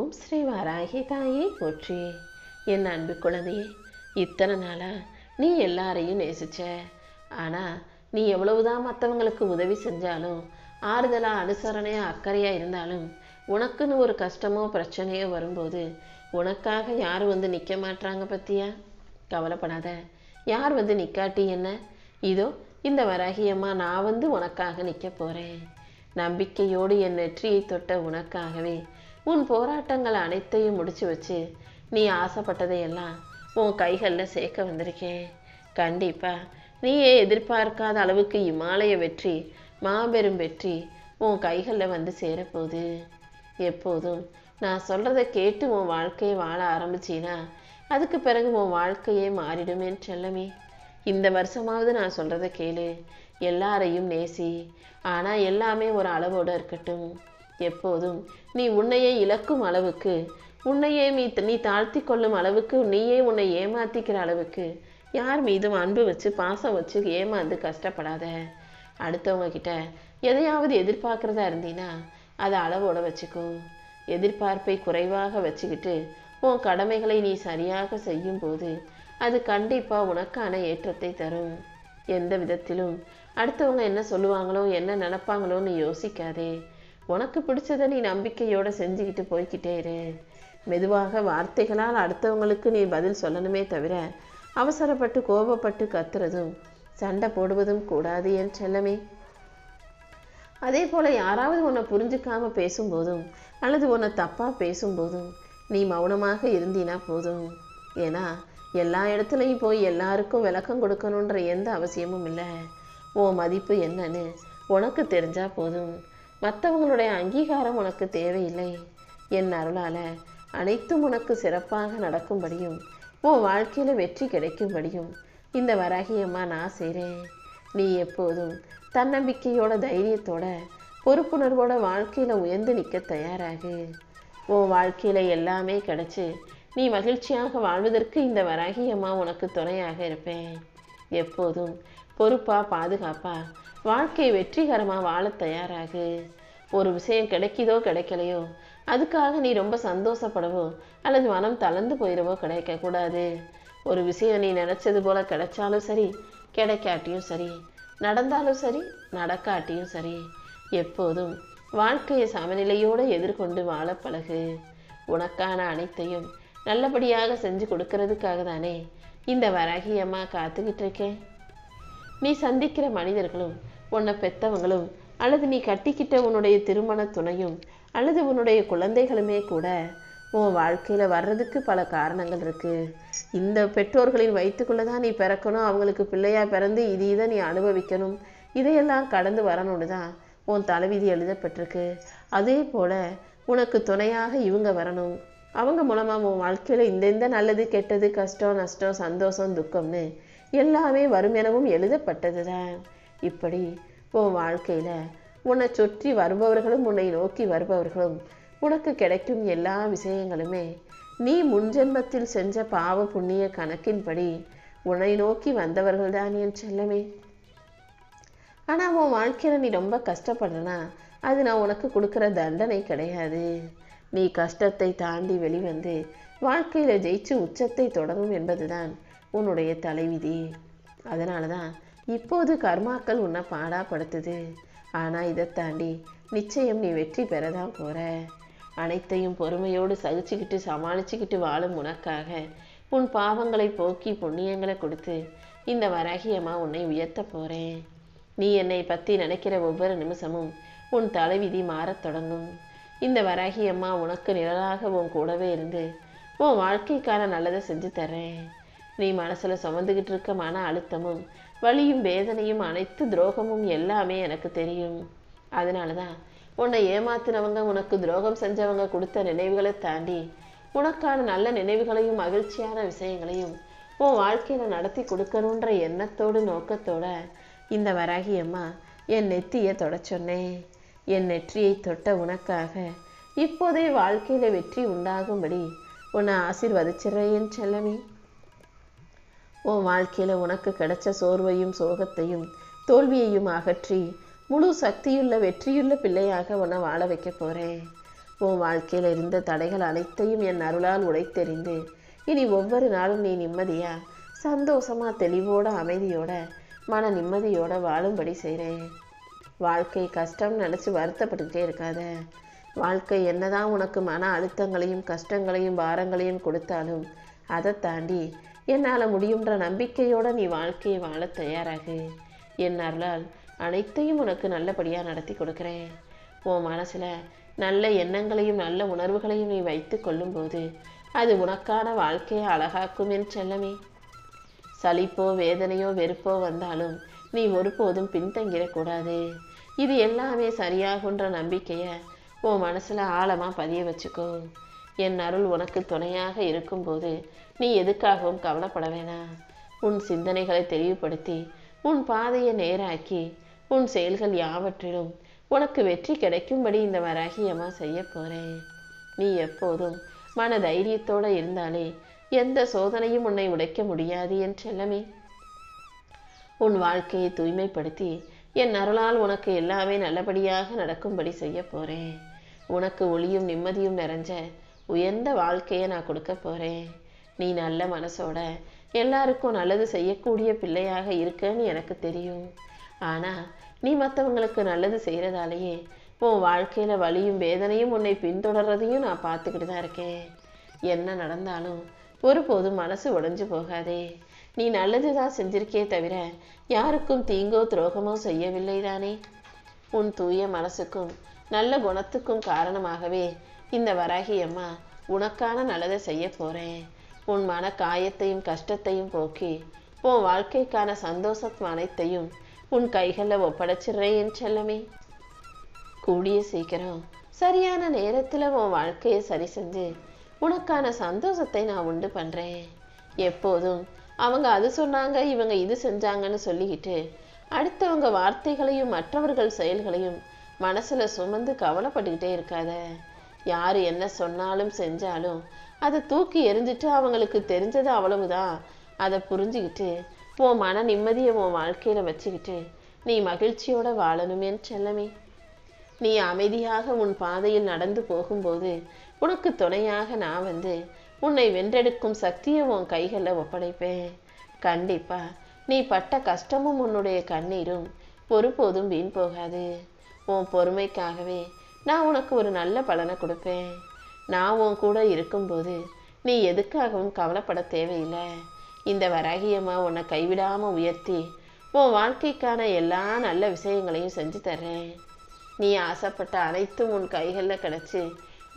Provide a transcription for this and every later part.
ஓம் ஸ்ரீ வாராகி தாயே போற்றி. என் அன்பு குழந்தையே, இத்தனை நாளா நீ எல்லாரையும் நேசிச்ச. ஆனால் நீ எவ்வளவுதான் மற்றவங்களுக்கு உதவி செஞ்சாலும், ஆறுதலாக அனுசரணையாக அக்கறையாக இருந்தாலும், உனக்குன்னு ஒரு கஷ்டமோ பிரச்சனையோ வரும்போது உனக்காக யார் வந்து நிற்க மாட்டாங்க பத்தியா? கவலைப்படாத. யார் வந்து நிற்காட்டி என்ன? இதோ இந்த வராகியம்மா நான் வந்து உனக்காக நிற்க போகிறேன். நம்பிக்கையோடு என் நெற்றியை தொட்ட உனக்காகவே உன் போராட்டங்கள் அனைத்தையும் முடிச்சு வச்சு நீ ஆசைப்பட்டதையெல்லாம் உன் கைகளில் சேர்க்க வந்திருக்கேன். கண்டிப்பாக நீயே எதிர்பார்க்காத அளவுக்கு இமாலய வெற்றி, மாபெரும் வெற்றி உன் கைகளில் வந்து சேரப்போகுது. எப்போதும் நான் சொல்கிறத கேட்டு உன் வாழ்க்கையை வாழ ஆரம்பிச்சின்னா அதுக்கு பிறகு உன் வாழ்க்கையே மாறிடுமேன்னு செல்லமே. இந்த வருஷமாவது நான் சொல்கிறத கேளு. எல்லாரையும் நேசி, ஆனால் எல்லாமே ஒரு அளவோடு இருக்கட்டும். எப்போதும் நீ உன்னையே இழக்கும் அளவுக்கு, உன்னையே நீ தாழ்த்தி கொள்ளும் அளவுக்கு, நீயே உன்னை ஏமாத்திக்கிற அளவுக்கு யார் மீதும் அன்பு வச்சு பாசம் வச்சு ஏமாந்து கஷ்டப்படாத. அடுத்தவங்க கிட்ட எதையாவது எதிர்பார்க்குறதா இருந்தீன்னா அதை அளவோட வச்சுக்கோ. எதிர்பார்ப்பை குறைவாக வச்சுக்கிட்டு உன் கடமைகளை நீ சரியாக செய்யும் போது அது கண்டிப்பாக உனக்கான ஏற்றத்தை தரும். எந்த விதத்திலும் அடுத்தவங்க என்ன சொல்லுவாங்களோ என்ன நினைப்பாங்களோன்னு யோசிக்காதே. உனக்கு பிடிச்சதை நீ நம்பிக்கையோடு செஞ்சுக்கிட்டு போய்கிட்டே இரு. மெதுவாக வார்த்தைகளால் அடுத்தவங்களுக்கு நீ பதில் சொல்லணுமே தவிர அவசரப்பட்டு கோபப்பட்டு கத்துறதும் சண்டை போடுவதும் கூடாது என் செல்லமே. அதே போல் யாராவது உன்னை புரிஞ்சுக்காம பேசும்போதும் அல்லது உன்னை தப்பாக பேசும்போதும் நீ மௌனமாக இருந்தீனா போதும். ஏன்னா எல்லா இடத்துலையும் போய் எல்லாருக்கும் விளக்கம் கொடுக்கணுன்ற எந்த அவசியமும் இல்லை. உன் மதிப்பு என்னன்னு உனக்கு தெரிஞ்சால் போதும். மற்றவங்களுடைய அங்கீகாரம் உனக்கு தேவையில்லை. என் அருளால் அனைத்தும் உனக்கு சிறப்பாக நடக்கும்படியும் உன் வாழ்க்கையில் வெற்றி கிடைக்கும்படியும் இந்த வராகியம்மா நான் செய்கிறேன். நீ எப்போதும் தன்னம்பிக்கையோட தைரியத்தோட பொறுப்புணர்வோட வாழ்க்கையில் உயர்ந்து நிற்க தயாராகு. உன் வாழ்க்கையில் எல்லாமே கிடைச்சி நீ மகிழ்ச்சியாக வாழ்வதற்கு இந்த வராகியம்மா உனக்கு துணையாக இருப்பேன். எப்போதும் பொறுப்பாக பாதுகாப்பாக வாழ்க்கை வெற்றிகரமாக வாழ தயாராகு. ஒரு விஷயம் கிடைக்குதோ கிடைக்கலையோ அதுக்காக நீ ரொம்ப சந்தோஷப்படவோ அல்லது மனம் தளர்ந்து போயிடவோ கிடைக்கக்கூடாது. ஒரு விஷயம் நீ நினச்சது போல் கிடைச்சாலும் சரி, கிடைக்காட்டியும் சரி, நடந்தாலும் சரி, நடக்காட்டியும் சரி, எப்போதும் வாழ்க்கையை சமநிலையோடு எதிர்கொண்டு வாழ பழகு. உனக்கான அனைத்தையும் நல்லபடியாக செஞ்சு கொடுக்கறதுக்காக தானே இந்த வராகியம்மா காத்துக்கிட்டு இருக்கேன். நீ சந்திக்கிற மனிதர்களும் உன்னை பெற்றவங்களும் அல்லது நீ கட்டிக்கிட்ட உன்னுடைய திருமண துணையும் அல்லது உன்னுடைய குழந்தைகளுமே கூட உன் வாழ்க்கையில் வர்றதுக்கு பல காரணங்கள் இருக்குது. இந்த பெற்றோர்களின் வயிற்றுக்குள்ளே தான் நீ பிறக்கணும், அவங்களுக்கு பிள்ளையாக பிறந்து இதை நீ அனுபவிக்கணும், இதையெல்லாம் கடந்து வரணும்னு தான் உன் தலைவிதி எழுதப்பட்டிருக்கு. அதே போல் உனக்கு துணையாக இவங்க வரணும். அவங்க மூலமாக உன் வாழ்க்கையில் இந்த நல்லது கெட்டது கஷ்டம் நஷ்டம் சந்தோஷம் துக்கம்னு எல்லாமே வரும் எனவும் எழுதப்பட்டது தான். இப்படி உன் வாழ்க்கையில் உன்னை சுற்றி வருபவர்களும் உன்னை நோக்கி வருபவர்களும் உனக்கு கிடைக்கும் எல்லா விஷயங்களுமே நீ முன்ஜென்மத்தில் செஞ்ச பாவ புண்ணிய கணக்கின்படி உன்னை நோக்கி வந்தவர்கள் தான் என் செல்லமே. ஆனால் உன் வாழ்க்கையில் நீ ரொம்ப கஷ்டப்படுறனா அது நான் உனக்கு கொடுக்குற தண்டனை கிடையாது. நீ கஷ்டத்தை தாண்டி வெளிவந்து வாழ்க்கையில் ஜெயிச்சு உச்சத்தை தொடரும் என்பதுதான் உன்னுடைய தலைவிதி. அதனால தான் இப்போது கர்மாக்கள் உன்னை பாடாப்படுத்துது. ஆனால் இதை தாண்டி நிச்சயம் நீ வெற்றி பெறதான் போகிற. அனைத்தையும் பொறுமையோடு சகிச்சுக்கிட்டு சமாளிச்சுக்கிட்டு வாழும் உனக்காக உன் பாவங்களை போக்கி புண்ணியங்களை கொடுத்து இந்த வராகியம்மா உன்னை உயர்த்த போகிறேன். நீ என்னை பற்றி நினைக்கிற ஒவ்வொரு நிமிஷமும் உன் தலைவிதி மாறத் தொடங்கும். இந்த வராகியம்மா உனக்கு நிழலாக உன் கூடவே இருந்து உன் வாழ்க்கைக்கான நல்லதை செஞ்சு தர்றேன். நீ மனசில் சுமந்துக்கிட்டு இருக்க மன அழுத்தமும் வலியும் வேதனையும் அனைத்து துரோகமும் எல்லாமே எனக்கு தெரியும். அதனால தான் உன்னை ஏமாத்தினவங்க உனக்கு துரோகம் செஞ்சவங்க கொடுத்த நினைவுகளை தாண்டி உனக்கான நல்ல நினைவுகளையும் மகிழ்ச்சியான விஷயங்களையும் உன் வாழ்க்கையில் நடத்தி கொடுக்கணுன்ற எண்ணத்தோடு நோக்கத்தோட இந்த வராகியம்மா என் நெற்றியை தொட சொன்னேன். என் நெற்றியை தொட்ட உனக்காக இப்போதே வாழ்க்கையில் வெற்றி உண்டாகும்படி உன்னை ஆசீர்வதிச்சிடுறேன் செல்லமே. உன் வாழ்க்கையில் உனக்கு கிடைச்ச சோர்வையும் சோகத்தையும் தோல்வியையும் அகற்றி முழு சக்தியுள்ள வெற்றியுள்ள பிள்ளையாக உன்னை வாழ வைக்க போகிறேன். உன் வாழ்க்கையில் இருந்த தடைகள் அனைத்தையும் என் அருளால் உடைத்தெறிந்து இனி ஒவ்வொரு நாளும் நீ நிம்மதியா சந்தோஷமா தெளிவோட அமைதியோட மன நிம்மதியோட வாழும்படி செய்கிறேன். வாழ்க்கை கஷ்டம் நினச்சி வருத்தப்பட்டுக்கிட்டே இருக்காத. வாழ்க்கை என்னதான் உனக்கு மன அழுத்தங்களையும் கஷ்டங்களையும் பாரங்களையும் கொடுத்தாலும் அதை தாண்டி என்னால் முடியுன்ற நம்பிக்கையோடு நீ வாழ்க்கையை வாழ தயாராகு. என் அருளால் அனைத்தையும் உனக்கு நல்லபடியாக நடத்தி கொடுக்குறேன். உன் மனசில் நல்ல எண்ணங்களையும் நல்ல உணர்வுகளையும் நீ வைத்து கொள்ளும்போது அது உனக்கான வாழ்க்கையை அழகாக்கும் என் செல்லமே. சலிப்போ வேதனையோ வெறுப்போ வந்தாலும் நீ ஒருபோதும் பின்தங்கிடக்கூடாது. இது எல்லாமே சரியாகுன்ற நம்பிக்கையை உன் மனசில் ஆழமாக பதிய வச்சுக்கோ. என் அருள் உனக்கு துணையாக இருக்கும்போது நீ எதுக்காகவும் கவலைப்பட வேணாம். உன் சிந்தனைகளை தெளிவுபடுத்தி உன் பாதையை நேராக்கி உன் செயல்கள் யாவற்றிலும் உனக்கு வெற்றி கிடைக்கும்படி இந்த வராகியமாக செய்ய போகிறேன். நீ எப்போதும் மன தைரியத்தோடு இருந்தாலே எந்த சோதனையும் உன்னை உடைக்க முடியாது என் செல்லமே. உன் வாழ்க்கையை தூய்மைப்படுத்தி என் அருளால் உனக்கு எல்லாமே நல்லபடியாக நடக்கும்படி செய்ய போகிறேன். உனக்கு ஒளியும் நிம்மதியும் நிறைஞ்ச உயர்ந்த வாழ்க்கையை நான் கொடுக்க போகிறேன். நீ நல்ல மனசோட எல்லாருக்கும் நல்லது செய்யக்கூடிய பிள்ளையாக இருக்கன்னு எனக்கு தெரியும். ஆனால் நீ மற்றவங்களுக்கு நல்லது செய்கிறதாலேயே உன் வாழ்க்கையில் வலியும் வேதனையும் உன்னை பின்தொடர்றதையும் நான் பார்த்துக்கிட்டு தான் இருக்கேன். என்ன நடந்தாலும் ஒருபோதும் மனசு உடைஞ்சு போகாதே. நீ நல்லது தான் செஞ்சிருக்கே தவிர யாருக்கும் தீங்கோ துரோகமோ செய்யவில்லை தானே. உன் தூய மனசுக்கும் நல்ல குணத்துக்கும் காரணமாகவே இந்த வராகி அம்மா உனக்கான நல்லதை செய்ய போகிறேன். உன் மன காயத்தையும் கஷ்டத்தையும் போக்கி உன் வாழ்க்கைக்கான சந்தோஷம் அனைத்தையும் உன் கைகளில் ஒப்படைச்சிடுறேன் என் செல்லமே. கூடிய சீக்கிரம் சரியான நேரத்தில் உன் வாழ்க்கையை சரி செஞ்சு உனக்கான சந்தோஷத்தை நான் உண்டு பண்ணுறேன். எப்போதும் அவங்க அது சொன்னாங்க இவங்க இது செஞ்சாங்கன்னு சொல்லிக்கிட்டு அடுத்தவங்க வார்த்தைகளையும் மற்றவர்கள் செயல்களையும் மனசில் சுமந்து கவலைப்பட்டுக்கிட்டே இருக்காத. யார் என்ன சொன்னாலும் செஞ்சாலும் அதை தூக்கி எறிஞ்சிட்டு அவங்களுக்கு தெரிஞ்சது அவ்வளவுதான். அதை புரிஞ்சுக்கிட்டு உன் மன நிம்மதியை உன் வாழ்க்கையில் வச்சுக்கிட்டு நீ மகிழ்ச்சியோட வாழணும் என் செல்லமே. நீ அமைதியாக உன் பாதையில் நடந்து போகும்போது உனக்கு துணையாக நான் வந்து உன்னை வென்றெடுக்கும் சக்தியை உன் கைகளில் ஒப்படைப்பேன். கண்டிப்பா நீ பட்ட கஷ்டமும் உன்னுடைய கண்ணீரும் ஒருபோதும் வீண் போகாது. உன் பொறுமைக்காகவே நான் உனக்கு ஒரு நல்ல பலனை கொடுப்பேன். நான் உன் கூட இருக்கும்போது நீ எதுக்காகவும் கவலைப்பட தேவையில்லை. இந்த வராகியம்மா உன்னை கைவிடாமல் உயர்த்தி உன் வாழ்க்கைக்கான எல்லா நல்ல விஷயங்களையும் செஞ்சு தர்றேன். நீ ஆசைப்பட்ட அனைத்தும் உன் கைகளில் கிடச்சி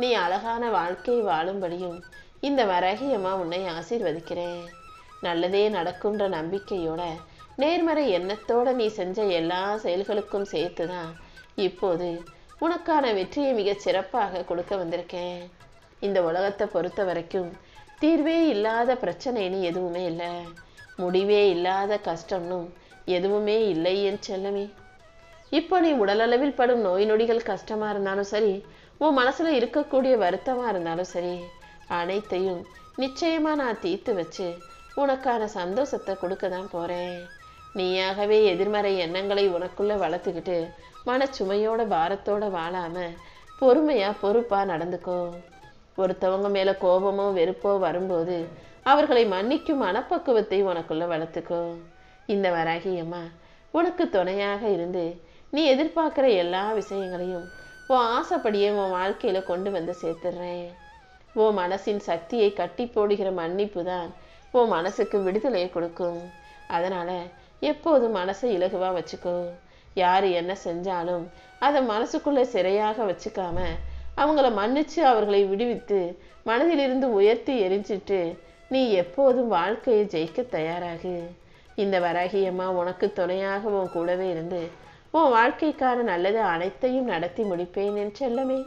நீ அழகான வாழ்க்கையை வாழும்படியும் இந்த வராகியம்மா உன்னை ஆசீர்வதிக்கிறேன். நல்லதே நடக்குன்ற நம்பிக்கையோட நேர்மறை எண்ணத்தோட நீ செஞ்ச எல்லா செயல்களுக்கும் சேர்த்து தான் இப்போது உனக்கான வெற்றியை மிகச் சிறப்பாக கொடுக்க வந்திருக்கேன். இந்த உலகத்தை பொறுத்த வரைக்கும் தீர்வே இல்லாத பிரச்சனைன்னு எதுவுமே இல்லை, முடிவே இல்லாத கஷ்டம்னும் எதுவுமே இல்லை என் செல்லமே. இப்போ நீ உடலளவில் படும் நோய் நொடிகள் கஷ்டமாக இருந்தாலும் சரி, உன் மனசில் இருக்கக்கூடிய வருத்தமாக இருந்தாலும் சரி, அனைத்தையும் நிச்சயமாக நான் தீர்த்து வச்சு உனக்கான சந்தோஷத்தை கொடுக்க தான் போகிறேன். நீயாகவே எதிர்மறை எண்ணங்களை உனக்குள்ளே வளர்த்துக்கிட்டு மனச்சுமையோட பாரத்தோட வாழாமல் பொறுமையாக பொறுப்பாக நடந்துக்கோ. ஒருத்தவங்க மேலே கோபமோ வெறுப்போ வரும்போது அவர்களை மன்னிக்கும் மனப்பக்குவத்தை உனக்குள்ளே வளர்த்துக்கோ. இந்த வராகியம்மா உனக்கு துணையாக இருந்து நீ எதிர்பார்க்குற எல்லா விஷயங்களையும் உன் ஆசைப்படியே உன் வாழ்க்கையில் கொண்டு வந்து சேர்த்துடுறேன். உன் மனசின் சக்தியை கட்டி போடுகிற மன்னிப்பு தான் உன் மனசுக்கு விடுதலையை கொடுக்கும். அதனால் எப்போதும் மனசை இலகுவாக வச்சுக்கோ. யார் என்ன செஞ்சாலும் அதை மனசுக்குள்ளே சிறையாக வச்சுக்காம அவங்கள மன்னிச்சு அவர்களை விடுவித்து மனதிலிருந்து உயர்த்தி எரிஞ்சிட்டு நீ எப்போதும் வாழ்க்கையை ஜெயிக்க தயாராகு. இந்த வராகியம்மா உனக்கு துணையாக உன் கூடவே இருந்து உன் வாழ்க்கைக்கான நல்லது அனைத்தையும் நடத்தி முடிப்பேன் என் செல்லமே.